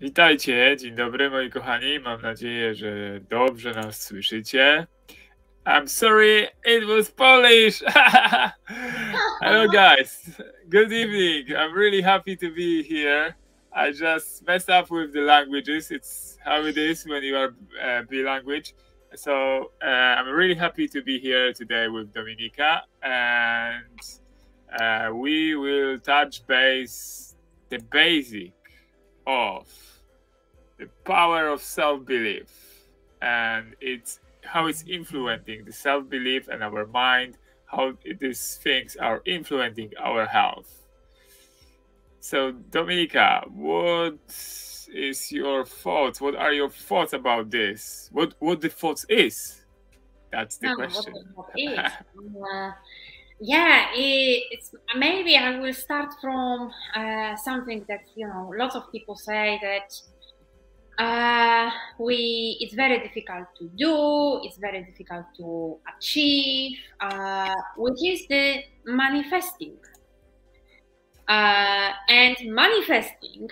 Witajcie, dzień dobry moi kochani, mam nadzieję, że dobrze nas słyszycie. I'm sorry, it was Polish! Hello guys, good evening, I'm really happy to be here. I just messed up with the languages, it's how it is when you are B-language. So I'm really happy to be here today with Dominica, and we will touch base the basic of the power of self-belief and how it's influencing the self-belief and our mind, how these things are influencing our health. So Dominica, what is your thoughts? What are your thoughts about this? What the thoughts is? That's the question. What is? Yeah, it's maybe I will start from something that lots of people say that it's very difficult to do, it's very difficult to achieve, which is the manifesting. And manifesting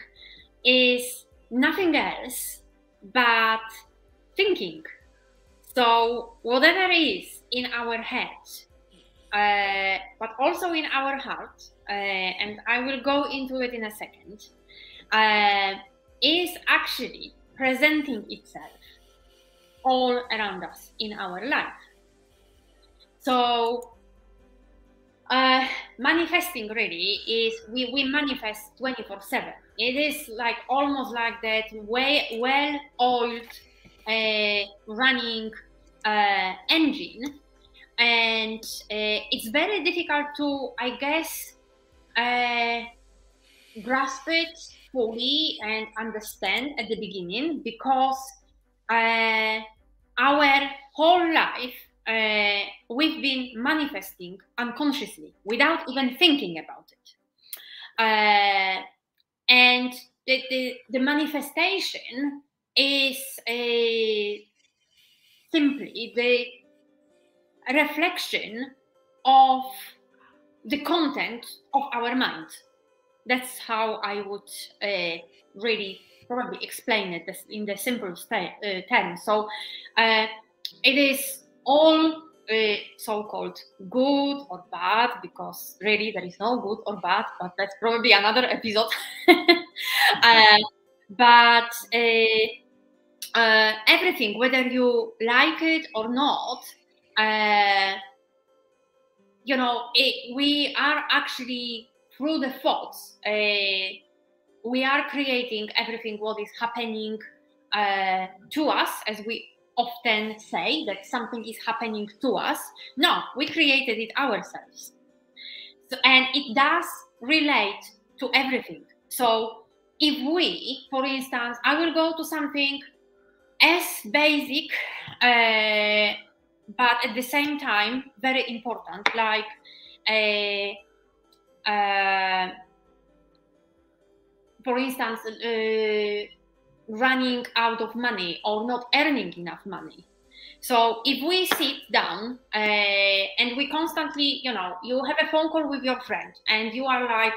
is nothing else but thinking. So whatever is in our head, but also in our heart, and I will go into it in a second, is actually presenting itself all around us in our life. So manifesting really is we manifest 24/7. It is like almost like that well-oiled running engine, and it's very difficult to, I guess, grasp it fully and understand at the beginning, because our whole life we've been manifesting unconsciously without even thinking about it. And the manifestation is simply the reflection of the content of our mind. That's how I would really probably explain it in the simplest terms. So it is all so-called good or bad, because really there is no good or bad, but that's probably another episode. But everything, whether you like it or not, we are actually, through the thoughts, we are creating everything what is happening to us, as we often say that something is happening to us. No, we created it ourselves. So, and it does relate to everything. So if we, for instance, I will go to something as basic, but at the same time very important, like for instance, running out of money or not earning enough money. So if we sit down and we constantly, you have a phone call with your friend and you are like,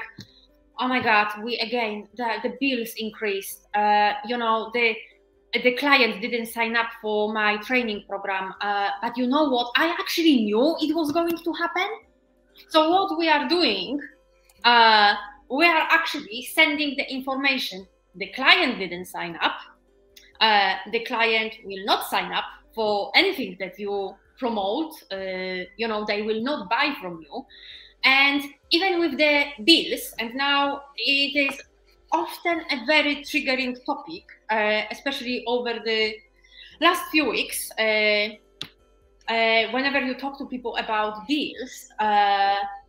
oh my God, the bills increased, the client didn't sign up for my training program, but you know what, I actually knew it was going to happen. So what we are doing, we are actually sending the information. The client didn't sign up. The client will not sign up for anything that you promote. They will not buy from you. And even with the bills, and now it is often a very triggering topic, especially over the last few weeks. Whenever you talk to people about bills,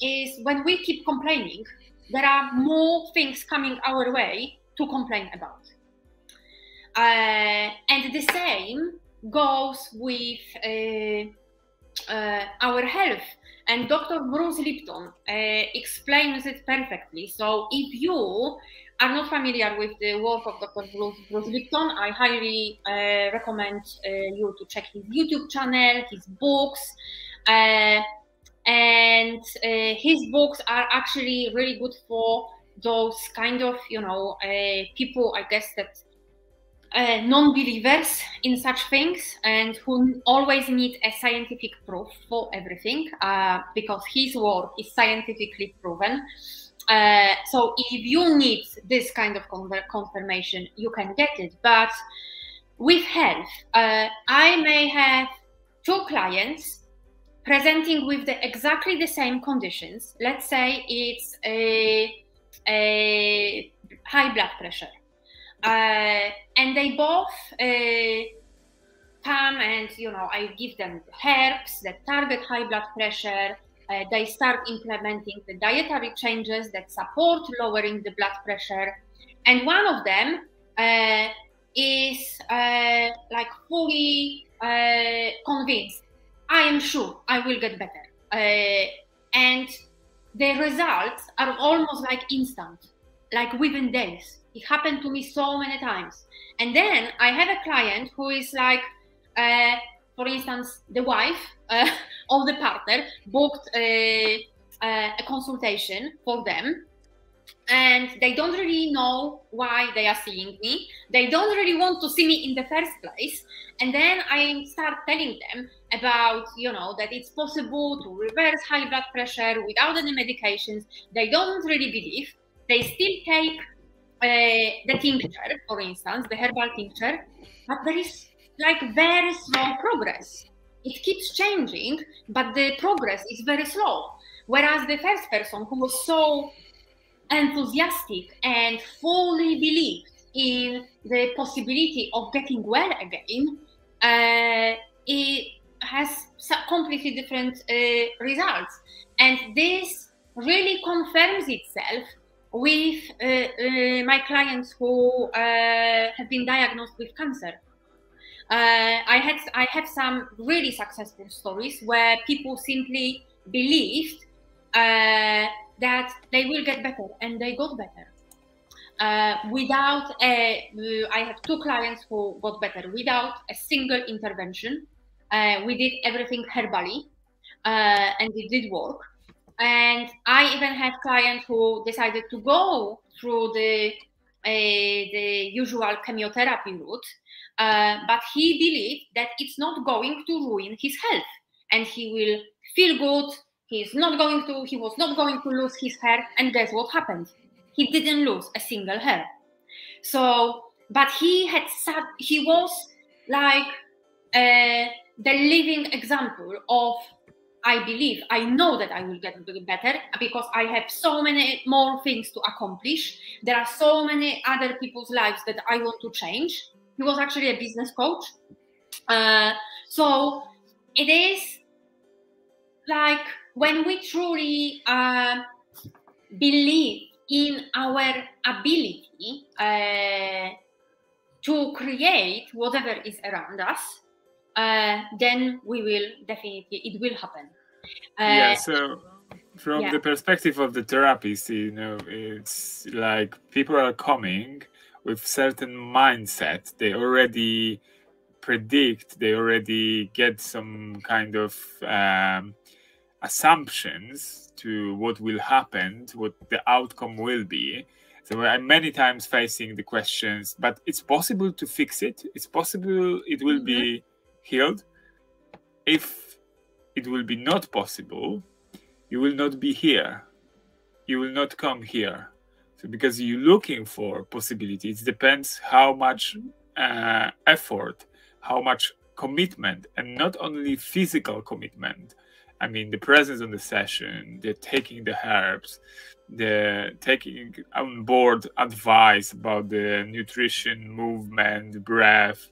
is when we keep complaining, there are more things coming our way to complain about. And the same goes with our health. And Dr. Bruce Lipton explains it perfectly. So if you are not familiar with the work of Dr. Bruce Lipton, I highly recommend you to check his YouTube channel, his books. And his books are actually really good for those kind of, people, I guess, that non-believers in such things and who always need a scientific proof for everything, because his work is scientifically proven. So if you need this kind of confirmation, you can get it. But with health, I may have 2 clients presenting with exactly the same conditions. Let's say it's a high blood pressure. And they both come and, I give them the herbs that target high blood pressure. They start implementing the dietary changes that support lowering the blood pressure. And one of them is like fully convinced, I am sure I will get better. And the results are almost like instant, like within days. It happened to me so many times. And then I have a client who is like, for instance, the wife of the partner booked a consultation for them. And they don't really know why they are seeing me. They don't really want to see me in the first place. And then I start telling them about, that it's possible to reverse high blood pressure without any medications. They don't really believe. They still take the tincture, for instance, the herbal tincture, but there is like very slow progress. It keeps changing, but the progress is very slow. Whereas the first person who was so enthusiastic and fully believed in the possibility of getting well again, it has completely different results. And this really confirms itself with my clients who have been diagnosed with cancer. I have some really successful stories where people simply believed that they will get better, and they got better. I have 2 clients who got better without a single intervention. We did everything herbally, and it did work. And I even have clients who decided to go through the usual chemotherapy route, but he believed that it's not going to ruin his health, and he will feel good. He was not going to lose his hair, and guess what happened? He didn't lose a single hair. So, but he was like the living example of, I know that I will get better because I have so many more things to accomplish. There are so many other people's lives that I want to change. He was actually a business coach. So it is like when we truly believe in our ability to create whatever is around us, then it will happen. Yeah, so from the perspective of the therapist, it's like people are coming with certain mindset. They already predict, they already get some kind of assumptions to what will happen, what the outcome will be. So I'm many times facing the questions, but it's possible to fix it. It's possible it will be healed. If it will be not possible, you will not be here. You will not come here. So because you're looking for possibilities, it depends how much effort, how much commitment, and not only physical commitment. I mean, the presence on the session, the taking the herbs, the taking on board advice about the nutrition, movement, breath,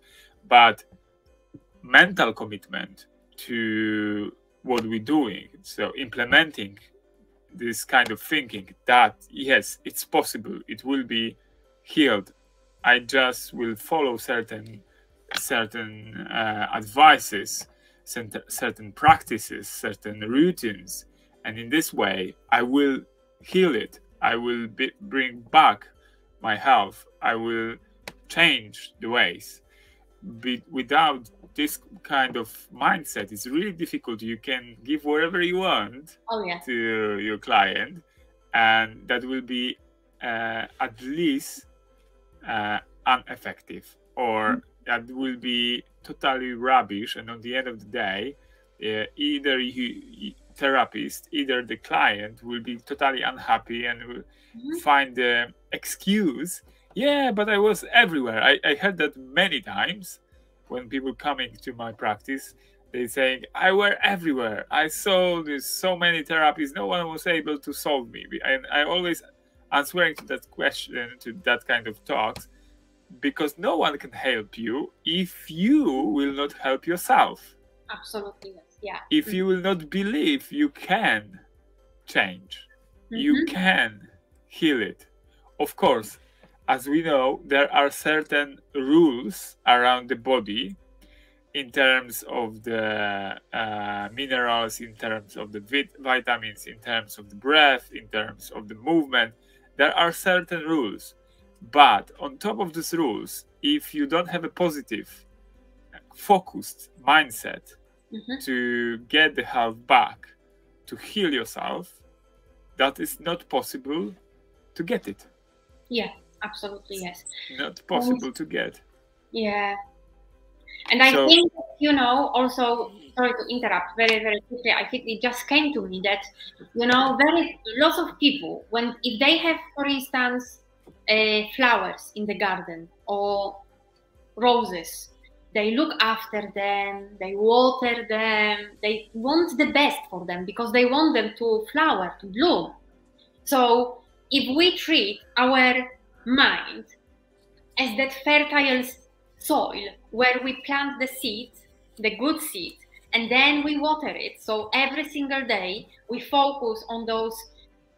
but mental commitment to what we're doing. So implementing this kind of thinking that, yes, it's possible, it will be healed. I just will follow certain advices, certain practices, certain routines, and in this way I will heal it. I will bring back my health. I will change the ways. Without this kind of mindset, it's really difficult. You can give whatever you want to your client, and that will be at least ineffective or that will be totally rubbish, and on the end of the day, either therapist, either the client will be totally unhappy and will find the excuse, yeah, but I was everywhere. I heard that many times when people coming to my practice, they saying, I were everywhere. I saw this so many therapies, no one was able to solve me. And I always answering to that question, to that kind of talks, because no one can help you if you will not help yourself. Absolutely, yes. Yeah. If you will not believe you can change, you can heal it. Of course, as we know, there are certain rules around the body in terms of the minerals, in terms of the vitamins, in terms of the breath, in terms of the movement. There are certain rules. But on top of these rules, if you don't have a positive, focused mindset to get the health back, to heal yourself, that is not possible to get it. Yeah, absolutely, yes. Not possible to get. Yeah. And I think, you know, also, sorry to interrupt very, very quickly, I think it just came to me that, you know, lots of people, if they have, for instance, flowers in the garden or roses, they look after them, they water them, they want the best for them because they want them to flower, to bloom. So if we treat our mind as that fertile soil where we plant the seed, the good seed, and then we water it, so every single day we focus on those,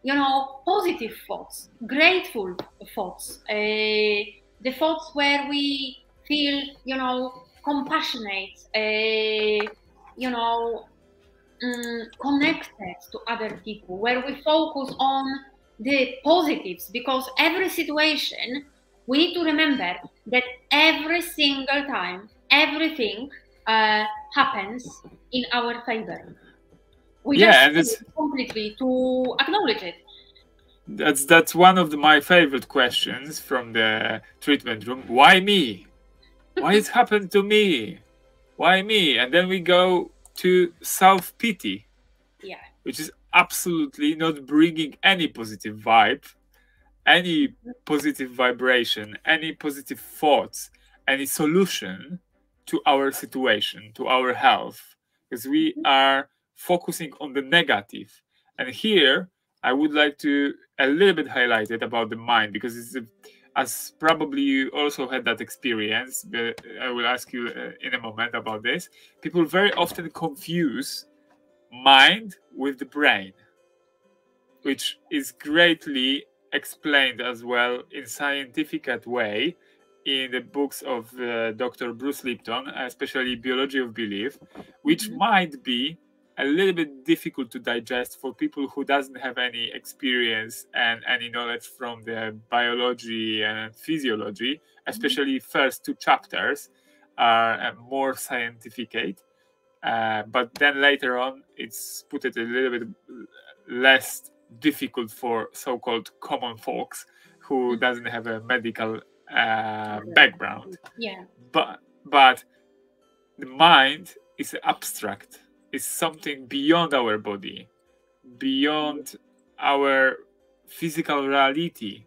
you know, positive thoughts, grateful thoughts, the thoughts where we feel, you know, compassionate, you know, connected to other people, where we focus on the positives, because every situation, we need to remember that every single time, everything happens in our favor. We just need completely to acknowledge it. That's one of my favorite questions from the treatment room. Why me? Why it happened to me? Why me? And then we go to self-pity, which is absolutely not bringing any positive vibe, any positive vibration, any positive thoughts, any solution to our situation, to our health, because we are focusing on the negative. And here I would like to a little bit highlight it about the mind, because it's as probably you also had that experience, but I will ask you in a moment about this. People very often confuse mind with the brain, which is greatly explained as well in scientific way in the books of Dr. Bruce Lipton, especially Biology of Belief, which might be a little bit difficult to digest for people who doesn't have any experience and any knowledge from the biology and physiology, especially first two chapters are more scientificate, but then later on it's put it a little bit less difficult for so-called common folks who doesn't have a medical background. But the mind is abstract. It's something beyond our body, beyond our physical reality.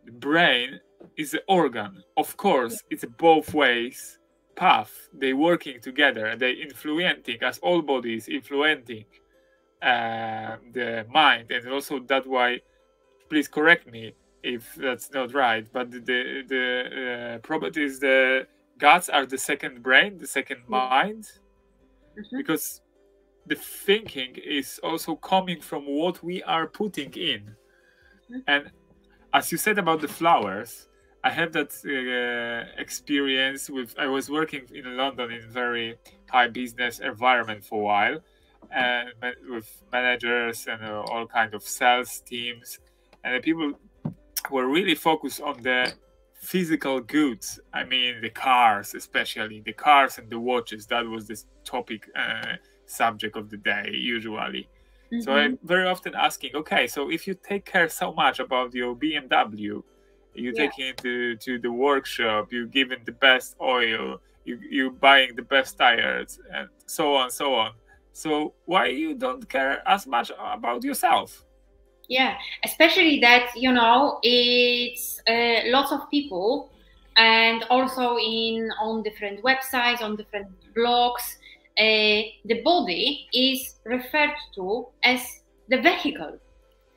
The brain is an organ. Of course, it's a both ways path. They working together. They influencing, as all bodies influencing the mind. And also that's why, please correct me if that's not right, but the probably is the guts are the second brain, the second mind, because the thinking is also coming from what we are putting in. And as you said about the flowers, I had that experience with, I was working in London in very high business environment for a while, and with managers and all kind of sales teams, and the people were really focused on the physical goods. I mean, the cars, especially the cars and the watches. That was the topic subject of the day usually. So I'm very often asking, okay, so if you take care so much about your BMW, you taking it to the workshop, you giving the best oil, you buying the best tires, and so on, so on. So why you don't care as much about yourself? Yeah, especially that, you know, it's lots of people, and also on different websites, on different blogs, the body is referred to as the vehicle.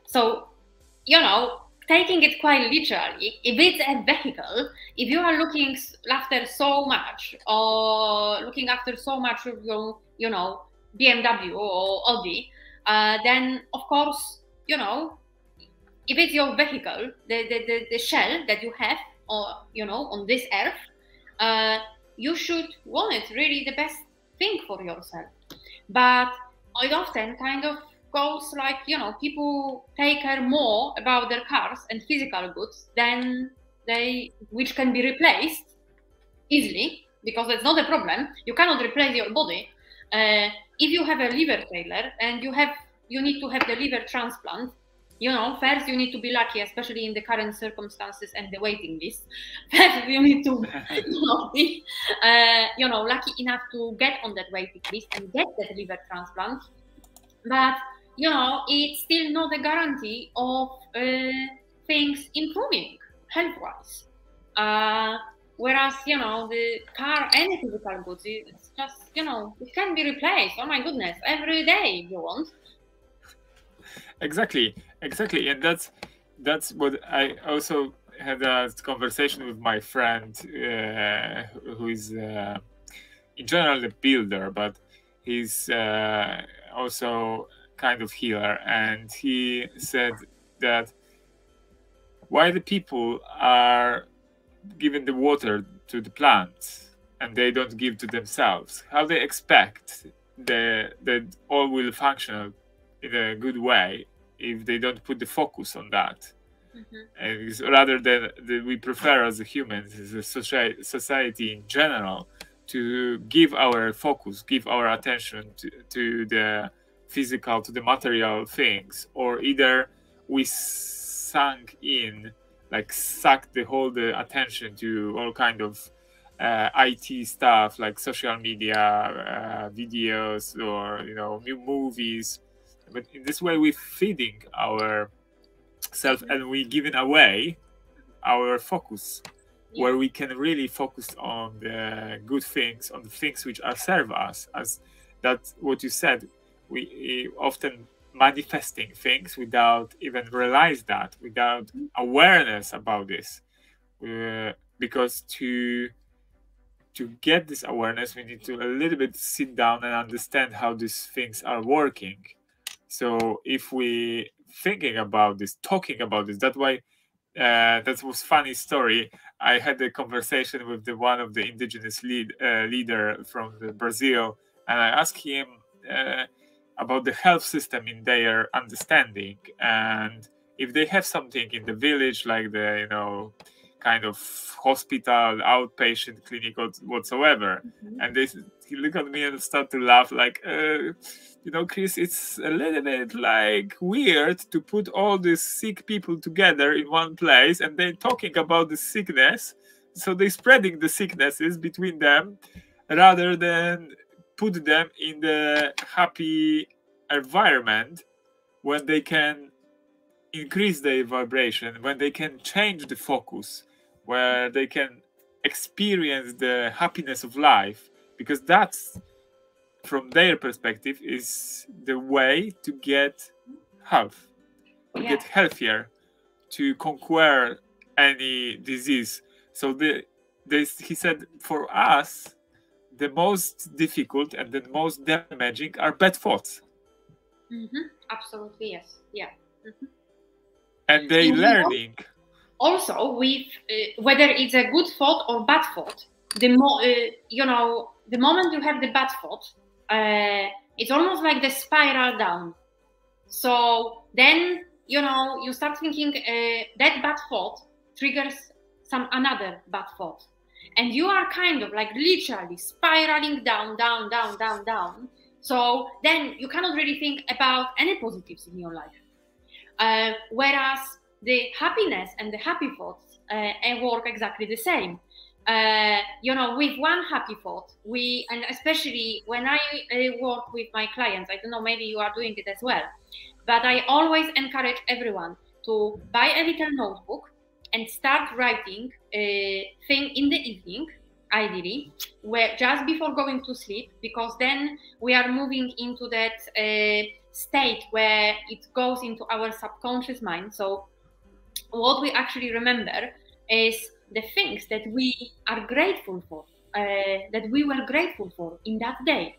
So, you know, taking it quite literally, if it's a vehicle, if you are looking after so much, or looking after so much of your, you know, BMW or Audi, then of course, you know, if it's your vehicle, the shell that you have, or, you know, on this earth, you should want it really the best thing for yourself. But it often kind of goes like, you know, people take care more about their cars and physical goods than which can be replaced easily, because that's not a problem. You cannot replace your body. If you have a liver failure and you need to have the liver transplant, you know, first you need to be lucky, especially in the current circumstances and the waiting list. First you need to be, you know, lucky enough to get on that waiting list and get that liver transplant. But, you know, it's still not a guarantee of things improving health-wise. Whereas, you know, the car and the physical goods, it's just, you know, it can be replaced. Oh my goodness, every day if you want. Exactly, and that's what I also had a conversation with my friend who is in general a builder, but he's also kind of healer, and he said that why the people are giving the water to the plants and they don't give to themselves, how they expect that all will function in a good way if they don't put the focus on that. And rather than we prefer as a humans, as a society in general, to give our focus, give our attention to the physical, to the material things, or either we suck the whole attention to all kind of IT stuff like social media, videos, or, you know, new movies. But in this way, we're feeding our self and we're giving away our focus, where we can really focus on the good things, on the things which are serve us. As that's what you said, we often manifesting things without even realize that, without awareness about this, because to get this awareness, we need to a little bit sit down and understand how these things are working. So if we thinking about this, talking about this, that's why that was funny story. I had a conversation with one of the indigenous leader from Brazil, and I asked him about the health system in their understanding, and if they have something in the village like the, you know, kind of hospital, outpatient clinic, whatsoever. And he looked at me and started to laugh like, you know, Chris, it's a little bit like weird to put all these sick people together in one place and then talking about the sickness. So they're spreading the sicknesses between them rather than put them in the happy environment when they can increase their vibration, when they can change the focus, where they can experience the happiness of life, because that's, from their perspective, is the way to get health, to get healthier, to conquer any disease. So he said, for us, the most difficult and the most damaging are bad thoughts. Absolutely, yes. Yeah. And they learning. Also, with whether it's a good thought or bad thought, you know, the moment you have the bad thought, it's almost like the spiral down. So then, you know, you start thinking that bad thought triggers another bad thought, and you are kind of like literally spiraling down. So then you cannot really think about any positives in your life. Whereas the happiness and the happy thoughts work exactly the same. You know, with one happy thought, and especially when I work with my clients, I don't know, maybe you are doing it as well, but I always encourage everyone to buy a little notebook and start writing thing in the evening, ideally, where just before going to sleep, because then we are moving into that state where it goes into our subconscious mind. So what we actually remember is the things that we are grateful for, that we were grateful for in that day.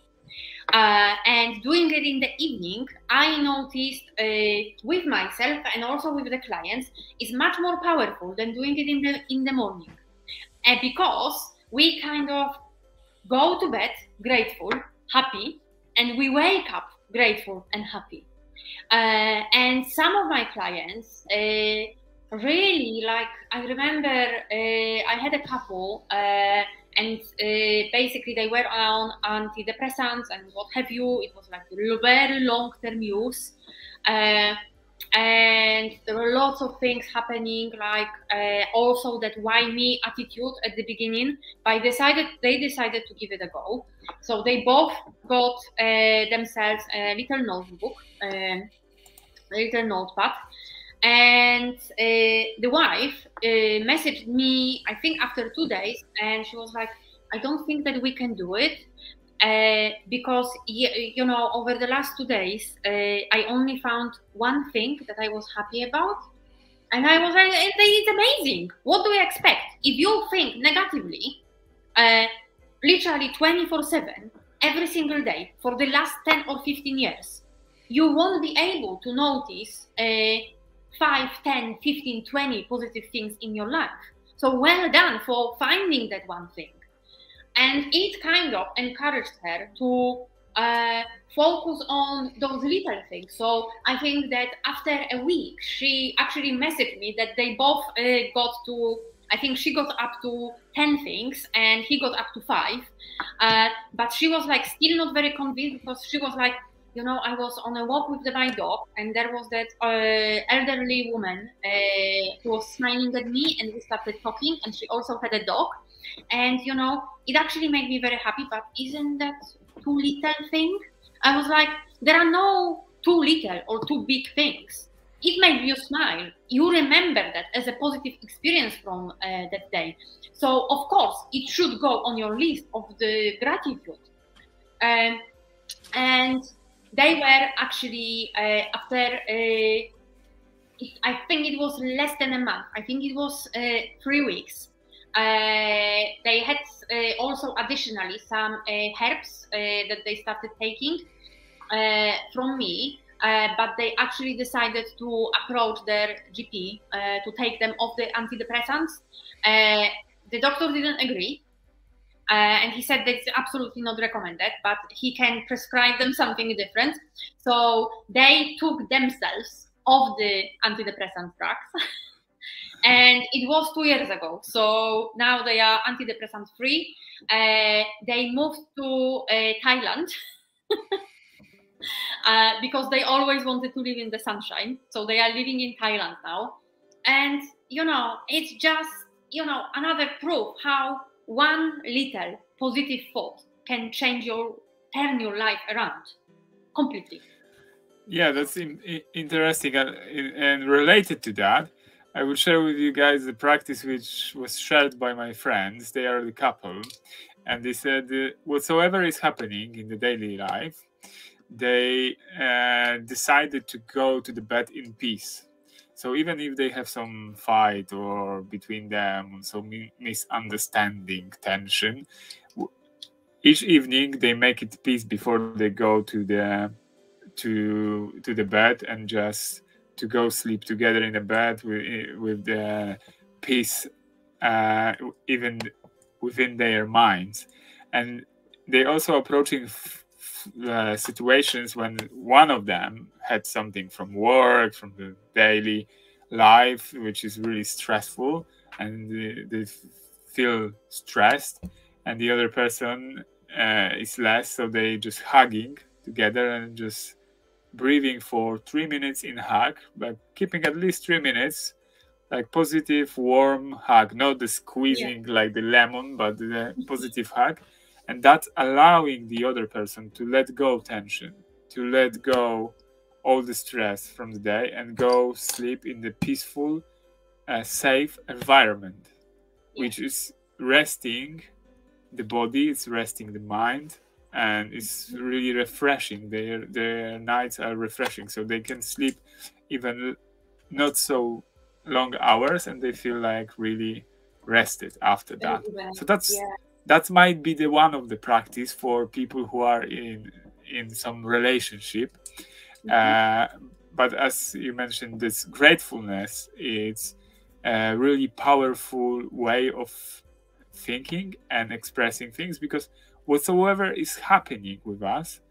And doing it in the evening, I noticed with myself and also with the clients, is much more powerful than doing it in the morning. And because we kind of go to bed grateful, happy, and we wake up grateful and happy. And some of my clients really, like, I remember I had a couple and basically they were on antidepressants and what have you. It was like very long-term use. And there were lots of things happening, like also that why me attitude at the beginning. But they decided to give it a go. So they both got themselves a little notebook, a little notepad. And the wife messaged me, I think after 2 days, and she was like, I don't think that we can do it because, you know, over the last 2 days, I only found one thing that I was happy about. And I was like, it's amazing. What do you expect? If you think negatively, literally 24/7, every single day for the last 10 or 15 years, you won't be able to notice 5, 10, 15, 20 positive things in your life. So well done for finding that one thing. And it kind of encouraged her to focus on those little things. So I think that after a week, she actually messaged me that they both got to, I think she got up to 10 things and he got up to 5. But she was like still not very convinced, because she was like, you know, I was on a walk with my dog and there was that elderly woman who was smiling at me, and we started talking, and she also had a dog. And, you know, it actually made me very happy, but isn't that too little thing? I was like, there are no too little or too big things. It made you smile. You remember that as a positive experience from that day. So, of course, it should go on your list of the gratitude. And they were actually, after, I think it was less than a month. I think it was 3 weeks. They had also additionally some herbs that they started taking from me, but they actually decided to approach their GP to take them off the antidepressants. The doctor didn't agree. And he said that's absolutely not recommended, but he can prescribe them something different. So they took themselves off the antidepressant drugs. And it was 2 years ago. So now they are antidepressant free. They moved to Thailand because they always wanted to live in the sunshine. So they are living in Thailand now. And, you know, it's just, you know, another proof how one little positive thought can turn your life around completely. Yeah, that's interesting. And related to that, I will share with you guys the practice which was shared by my friends. They are the couple, and they said whatsoever is happening in the daily life, they decided to go to the bed in peace. So even if they have some fight or between them, some misunderstanding, tension, each evening they make it peace before they go to the bed, and just to go sleep together in the bed with the peace even within their minds. And they also approaching situations when one of them had something from work, from the daily life, which is really stressful, and they feel stressed, and the other person is less, so they just hugging together and just breathing for 3 minutes in hug, but keeping at least 3 minutes like positive, warm hug, not the squeezing like the lemon, but the positive hug. And that's allowing the other person to let go tension, to let go all the stress from the day and go sleep in the peaceful, safe environment, which is resting the body, it's resting the mind, and it's really refreshing. Their nights are refreshing, so they can sleep even not so long hours, and they feel like really rested after that. So that might be the one of the practice for people who are in some relationship. But as you mentioned, this gratefulness, it's a really powerful way of thinking and expressing things, because whatsoever is happening with us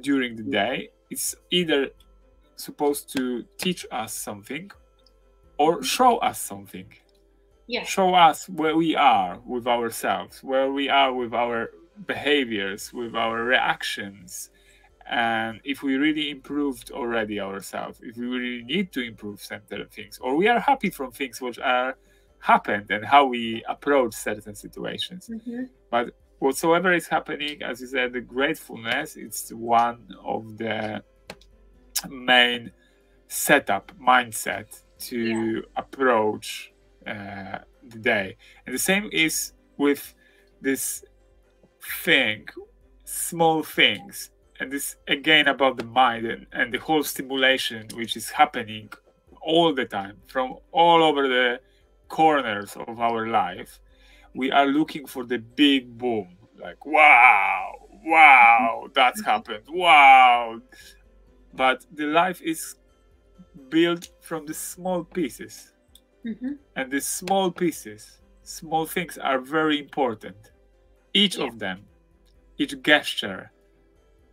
during the day, it's either supposed to teach us something or show us something. Show us where we are with ourselves, where we are with our behaviors, with our reactions, and if we really improved already ourselves, if we really need to improve certain things, or we are happy from things which are happened and how we approach certain situations. But whatsoever is happening, as you said, the gratefulness, it's one of the main setup mindset to approach the day. And the same is with this thing, small things, and this again about the mind and the whole stimulation which is happening all the time from all over the corners of our life. We are looking for the big boom, like wow, that's happened, wow. But the life is built from the small pieces. And the small pieces, small things are very important. Each of them, each gesture,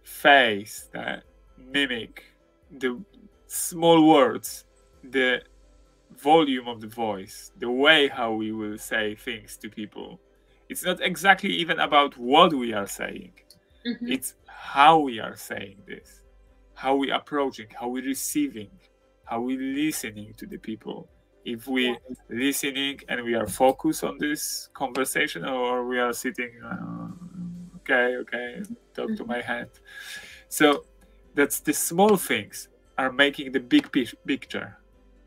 face, the mimic, the small words, the volume of the voice, the way how we will say things to people. It's not exactly even about what we are saying. It's how we are saying this, how we approaching, how we receiving, how we listening to the people. If we listening and we are focused on this conversation, or we are sitting, okay, talk to my hand. So that's the small things are making the big picture.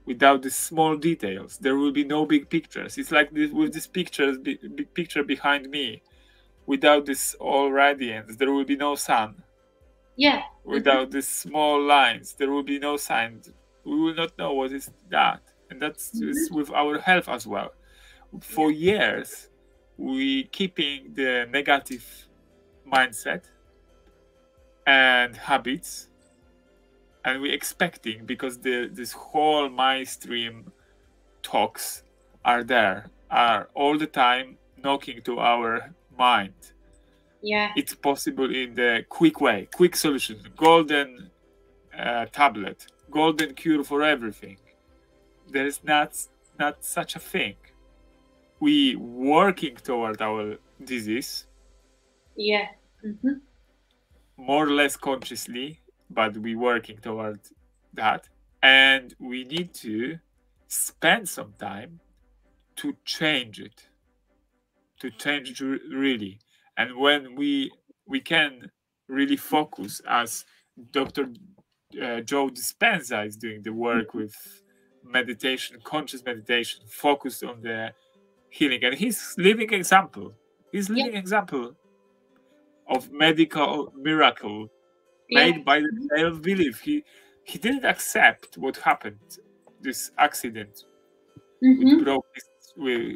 Without the small details, there will be no big pictures. It's like this, with this picture, big picture behind me. Without this all radiance, there will be no sun. Without these small lines, there will be no sign. We will not know what is that. And that's with our health as well. For years, we keeping the negative mindset and habits, and we expecting, because this whole mainstream talks are there, are all the time knocking to our mind. It's possible in the quick way, quick solution, golden tablet, golden cure for everything. There is not such a thing. We working toward our disease. More or less consciously, but we working toward that, and we need to spend some time to change it, really. And when we can really focus, as Dr. Joe Dispenza is doing the work with meditation, conscious meditation, focused on the healing, and he's living example. He's living example of medical miracle made by the self-belief. He didn't accept what happened, this accident which broke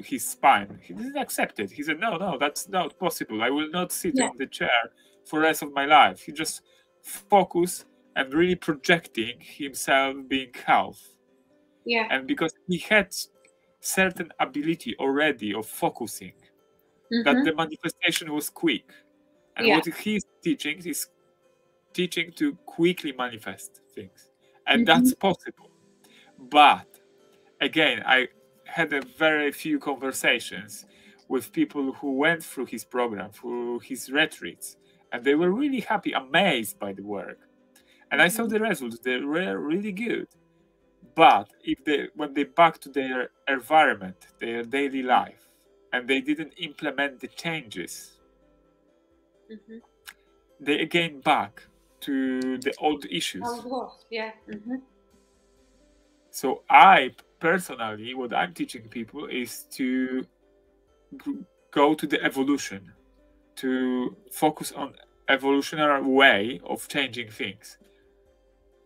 his spine. He didn't accept it. He said, no, that's not possible. I will not sit in the chair for the rest of my life. He just focused and really projecting himself being health. And because he had certain ability already of focusing, that the manifestation was quick. And what he's teaching is teaching to quickly manifest things. And that's possible. But again, I had a very few conversations with people who went through his program, through his retreats, and they were really happy, amazed by the work. And I saw the results. They were really good. But when they back to their environment, their daily life, and they didn't implement the changes, they again back to the old issues. Yeah. So I personally, what I'm teaching people is to go to the evolution, to focus on evolutionary way of changing things.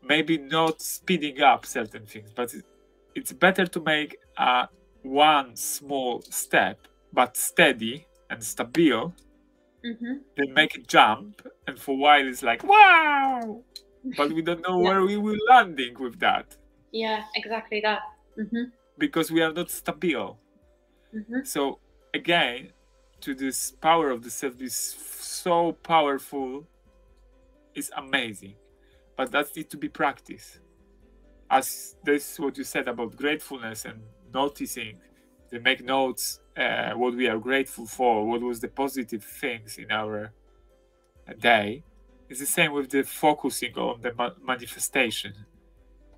Maybe not speeding up certain things, but it's better to make one small step, but steady and stable, than make a jump, and for a while it's like, wow! But we don't know where we will landing with that. Yeah, exactly that. Because we are not stable. So again, to this power of the self is so powerful, it's amazing. But that needs to be practiced. As this what you said about gratefulness and noticing, to make notes what we are grateful for, what was the positive things in our day. It's the same with the focusing on the manifestation.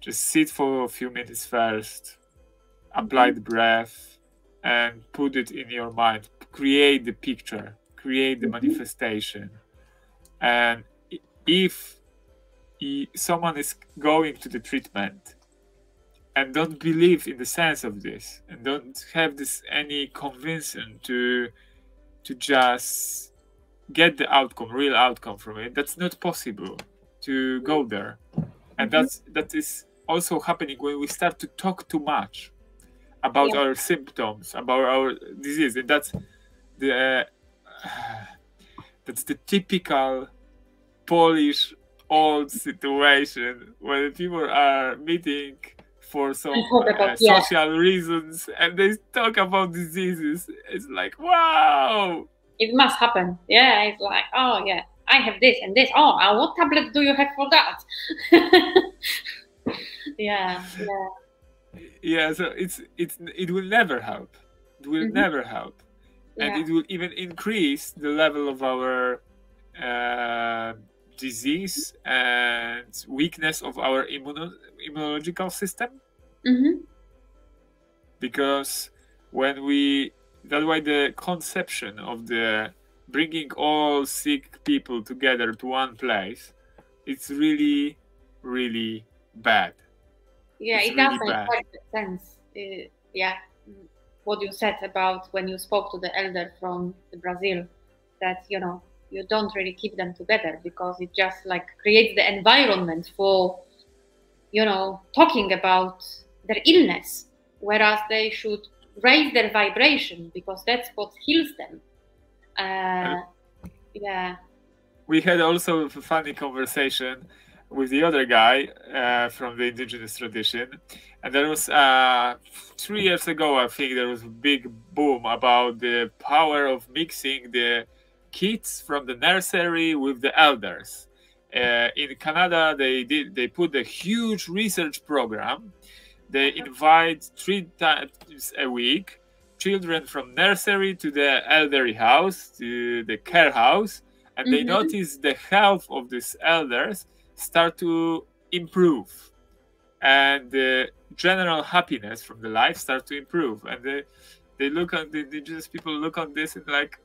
Just sit for a few minutes first, apply the breath, and put it in your mind. Create the picture, create the manifestation. And if someone is going to the treatment and don't believe in the sense of this, and don't have this any convincing to just get the outcome, real outcome from it, that's not possible to go there. And that is also happening when we start to talk too much about our symptoms, about our disease. And that's the typical Polish old situation where people are meeting for some social reasons and they talk about diseases. It's like, wow, it must happen. Yeah, it's like, oh yeah, I have this and this. Oh, what tablet do you have for that? Yeah. So it will never help. It will never help, and it will even increase the level of our disease and weakness of our immunological system. Because that's why the conception of the bringing all sick people together to one place, it's really, really bad. Yeah, it does make perfect sense. What you said about when you spoke to the elder from Brazil, that you don't really keep them together because it just like creates the environment for talking about their illness, whereas they should raise their vibration because that's what heals them. We had also a funny conversation with the other guy from the indigenous tradition, and there was 3 years ago, I think, there was a big boom about the power of mixing the kids from the nursery with the elders. In Canada, they put a huge research program. They invite 3 times a week children from nursery to the elderly house, to the care house, and they notice the health of these elders start to improve, and the general happiness from the life start to improve. And they look at the indigenous people, look at this and like,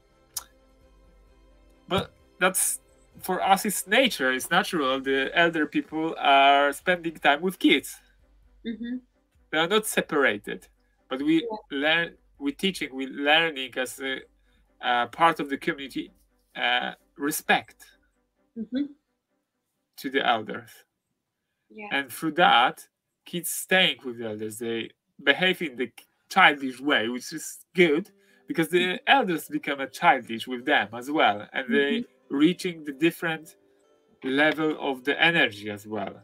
but that's, for us, it's nature, it's natural. The elder people are spending time with kids. They are not separated, but we learn, we teaching, we learning as a part of the community, respect to the elders. And through that, kids staying with the elders, they behave in the childish way, which is good, because the elders become a childish with them as well, and they reaching the different level of the energy as well.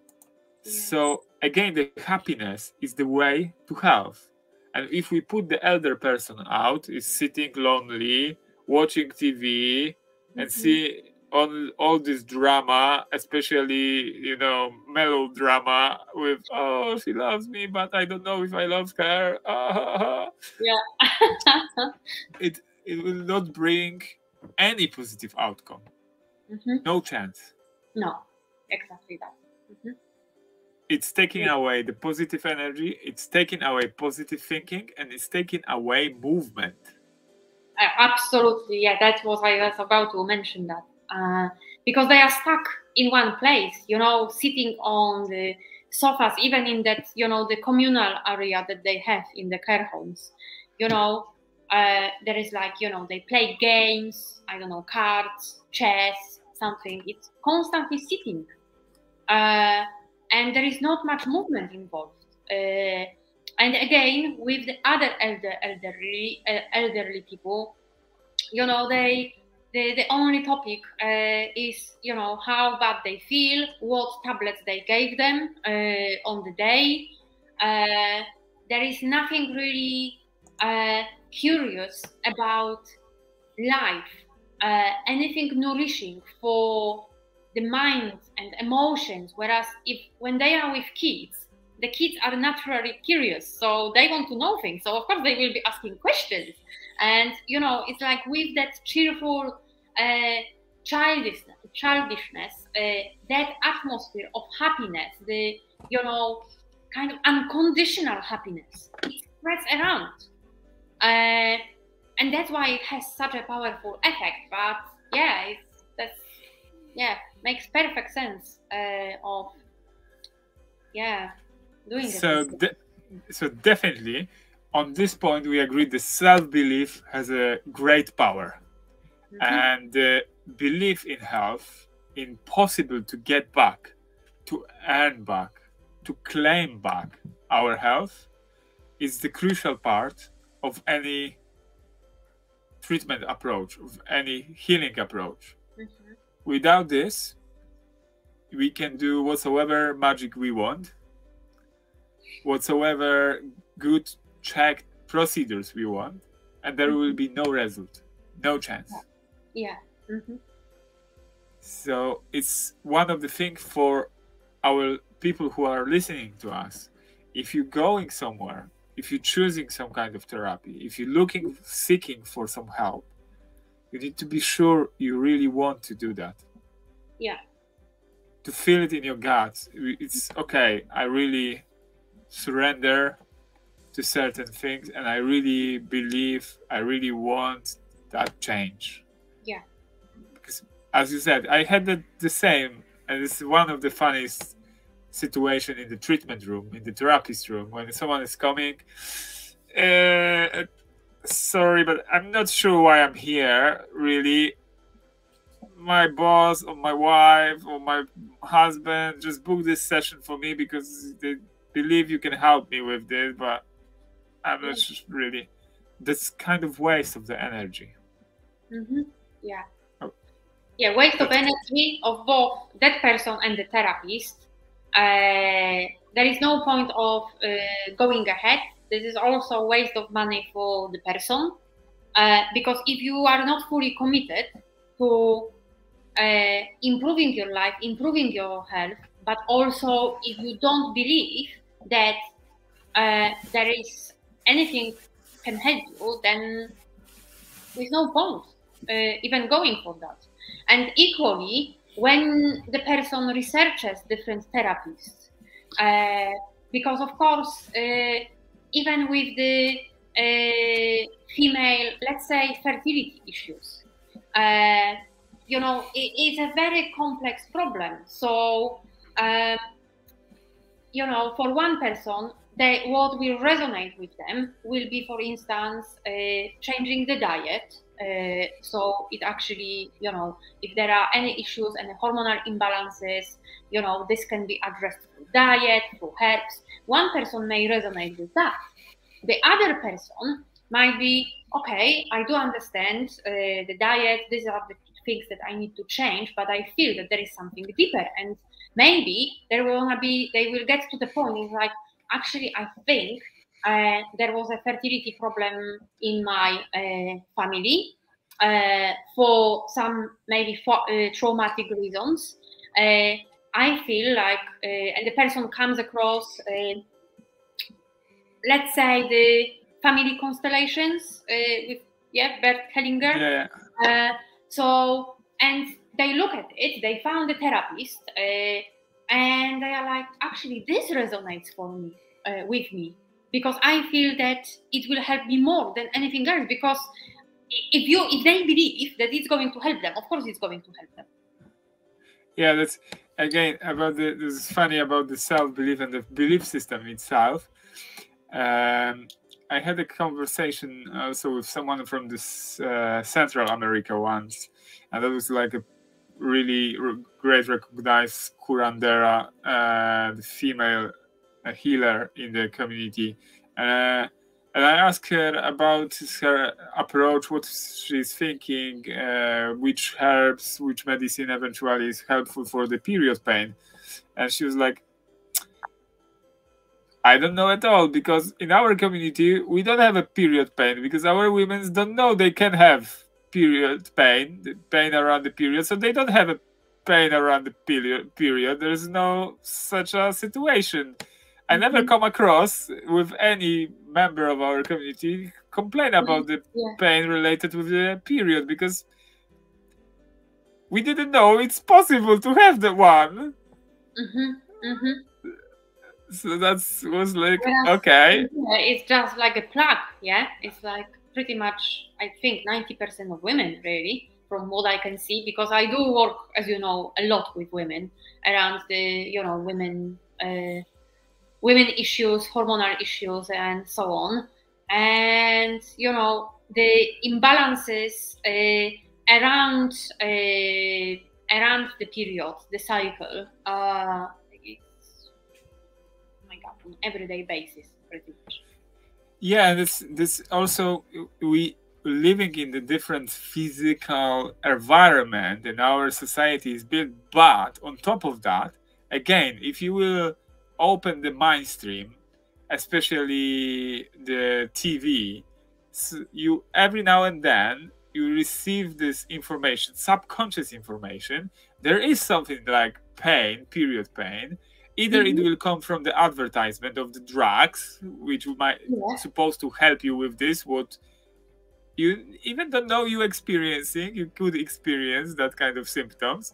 So again, the happiness is the way to health. And if we put the elder person out, is sitting lonely, watching TV, and see all this drama, especially melodrama with, oh, she loves me, but I don't know if I love her. It will not bring any positive outcome. No chance. No, exactly that. it's taking away the positive energy, it's taking away positive thinking, and it's taking away movement. Absolutely, yeah, that's what I was about to mention, that because they are stuck in one place, you know, sitting on the sofas, even in that, you know, the communal area that they have in the care homes, you know, there is like, you know, they play games, I don't know, cards, chess, something. It's constantly sitting, and there is not much movement involved. And again, with the other elderly people, you know, the only topic is, you know, how bad they feel, what tablets they gave them on the day. There is nothing really curious about life, anything nourishing for the mind and emotions. Whereas when they are with kids, the kids are naturally curious, so they want to know things. So of course they will be asking questions, and you know, it's like with that cheerful childishness, that atmosphere of happiness, the, you know, kind of unconditional happiness, it spreads around, and that's why it has such a powerful effect. But yeah, makes perfect sense of doing it. So definitely, on this point, we agree the self-belief has a great power. Mm-hmm. And the belief in health, in possible to get back, to earn back, to claim back our health, is the crucial part of any treatment approach, of any healing approach. Mm-hmm. Without this, we can do whatsoever magic we want, whatsoever good checked procedures we want, and there will be no result, no chance. Yeah. Mm-hmm. So it's one of the things for our people who are listening to us. If you're going somewhere, if you're choosing some kind of therapy, if you're seeking for some help, you need to be sure you really want to do that. Yeah. To feel it in your guts. It's okay, I really surrender to certain things, and I really believe, I really want that change. Yeah. Because as you said, I had the same, and it's one of the funniest situation in the treatment room, in the therapist room, when someone is coming, sorry, but I'm not sure why I'm here, really. My boss or my wife or my husband just booked this session for me because they believe you can help me with this, but I'm not really. That's kind of waste of the energy. Mm-hmm. Yeah. Oh. Yeah, waste of energy of both that person and the therapist. There is no point of going ahead. This is also waste of money for the person, because if you are not fully committed to improving your life, improving your health, but also if you don't believe that there is anything can help you, then there's no point even going for that. And equally, when the person researches different therapists, because of course, even with the female, let's say, fertility issues, you know, it is a very complex problem. So, you know, for one person, what will resonate with them will be, for instance, changing the diet. So it actually, you know, if there are any issues, any hormonal imbalances, you know, this can be addressed through diet, through herbs. One person may resonate with that. The other person might be, okay, I do understand the diet, these are the things that I need to change, but I feel that there is something deeper, and maybe they will get to the point, it's like, actually, I think there was a fertility problem in my family for some maybe traumatic reasons. I feel like, and the person comes across, let's say, the family constellations with Bert Hellinger. Yeah. So, and they look at it, they found a therapist and they are like, actually, this resonates for me, with me, because I feel that it will help me more than anything else. Because if they believe that it's going to help them, of course it's going to help them. Yeah, that's again about this is funny about the self-belief and the belief system itself. I had a conversation also with someone from this Central America once, and that was like a really great recognized curandera, the female healer in the community. And I asked her about her approach, what she's thinking, which herbs, which medicine eventually is helpful for the period pain. And she was like, I don't know at all, because in our community, we don't have a period pain, because our women don't know they can have period pain, the pain around the period, so they don't have a pain around the period. There's no such a situation. I never come across with any member of our community complain about the pain related with the period, because we didn't know it's possible to have the one. So that was like, okay. Yeah, it's just like a plug, yeah? It's like pretty much, I think, 90% of women, really, from what I can see, because I do work, as you know, a lot with women around the, you know, women issues, hormonal issues, and so on. And, you know, the imbalances around the period, the cycle, on everyday basis, pretty much. Yeah, this also, we living in the different physical environment and our society is built, but on top of that, again, if you will open the mainstream, especially the TV, so you every now and then you receive this information, subconscious information. There is something like pain, period pain. Either it will come from the advertisement of the drugs, which might supposed to help you with this, what you even don't know you're experiencing. You could experience that kind of symptoms.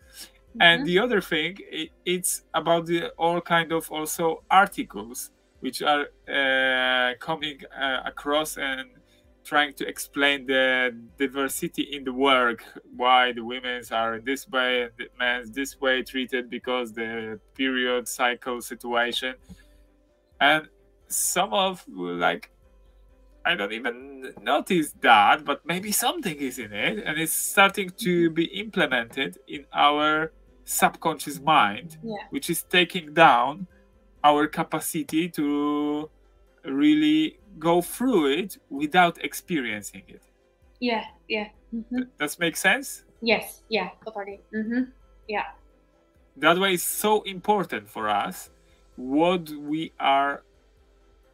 And the other thing, it's about the all kind of also articles which are coming across and trying to explain the diversity in the work, why the women's are this way and the men's this way treated because the period cycle situation. And some of, like, I don't even notice that, but maybe something is in it, and it's starting to be implemented in our subconscious mind, which is taking down our capacity to really go through it without experiencing it. Yeah. Does make sense? Yes, yeah, totally. Yeah. That way it's so important for us what we are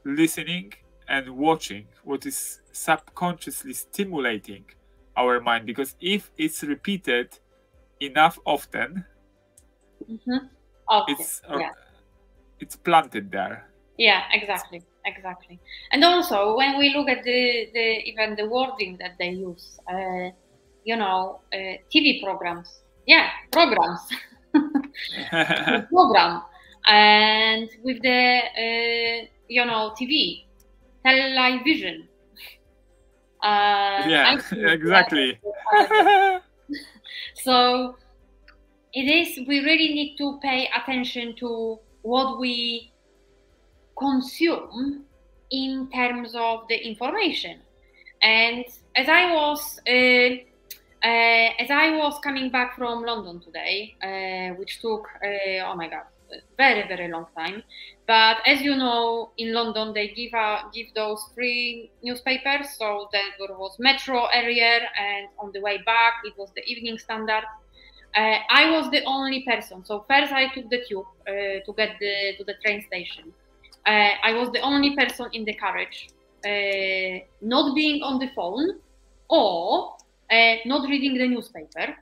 listening and watching, what is subconsciously stimulating our mind, because if it's repeated enough often, it's planted there. Yeah, exactly. And also when we look at the even the wording that they use, you know, TV programs, programs, program, and with the you know, TV, television. Exactly. So it is, we really need to pay attention to what we consume in terms of the information. And as I was coming back from London today, which took oh my god, very, very long time. But as you know, in London they give those free newspapers. So there was Metro area, and on the way back it was the Evening Standard. I was the only person. So first I took the tube to get to the train station. I was the only person in the carriage, not being on the phone or not reading the newspaper.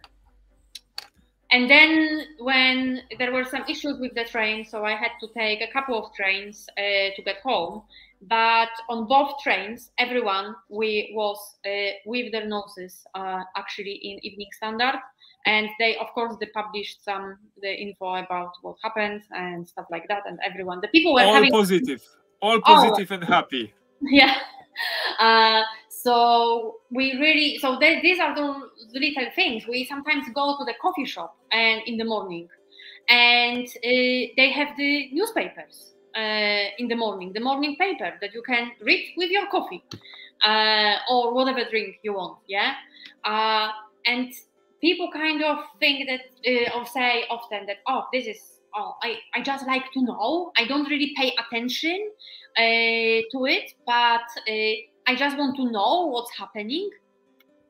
And then when there were some issues with the train, so I had to take a couple of trains to get home. But on both trains, everyone was with their noses actually in Evening Standard. And they, of course, they published the info about what happened and stuff like that. And everyone, the people were all having positive and happy. Yeah. So we really, so these are the little things. We sometimes go to the coffee shop and in the morning, and they have the newspapers in the morning paper that you can read with your coffee or whatever drink you want. Yeah. And people kind of think that or say often that, oh, this is, oh, I just like to know. I don't really pay attention to it, but I just want to know what's happening.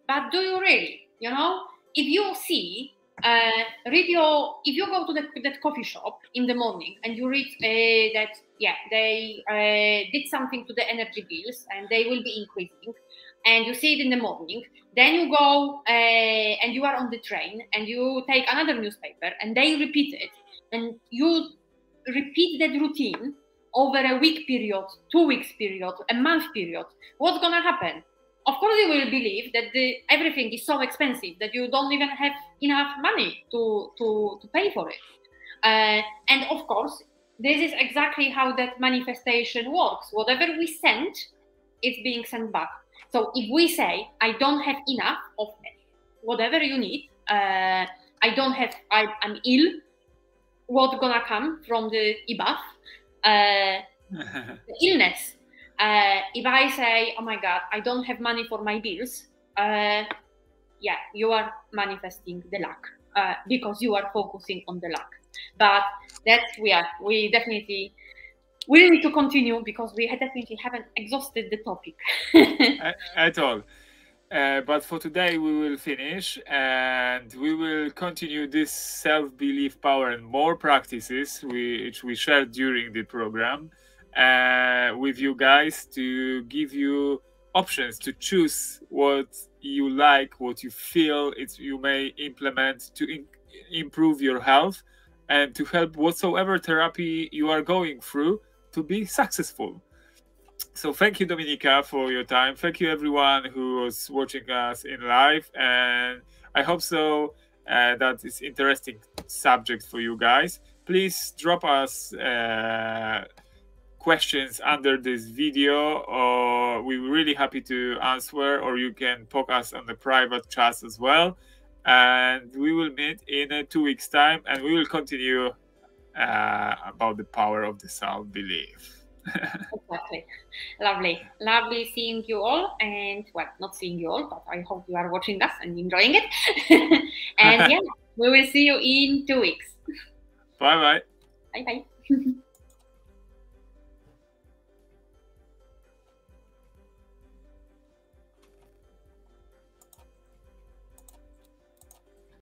But do you really? You know, if you see, if you go to that coffee shop in the morning and you read that, yeah, they did something to the energy bills and they will be increasing, and you see it in the morning, then you go and you are on the train and you take another newspaper and they repeat it, and you repeat that routine over a week period, 2 weeks period, a month period, what's gonna happen? Of course, you will believe that everything is so expensive that you don't even have enough money to pay for it. And of course, this is exactly how that manifestation works. Whatever we send, it's being sent back. So if we say, I don't have enough of whatever you need, I'm ill, what's gonna come from the IBAF? The illness. If I say, oh my God, I don't have money for my bills, yeah, you are manifesting the lack because you are focusing on the lack. But we definitely will need to continue because we definitely haven't exhausted the topic at all. But for today we will finish, and we will continue this self-belief power and more practices which we shared during the program with you guys, to give you options to choose what you like, what you feel you may implement to improve your health and to help whatsoever therapy you are going through to be successful. So thank you, Dominica, for your time. Thank you, everyone who was watching us in live. And I hope so that it's interesting subject for you guys. Please drop us questions under this video, or we're really happy to answer, or you can poke us on the private chats as well. And we will meet in 2 weeks' time, and we will continue about the power of the self-belief. Exactly. Lovely seeing you all, and well, not seeing you all, but I hope you are watching us and enjoying it. And yeah, we will see you in 2 weeks. Bye bye. Bye bye.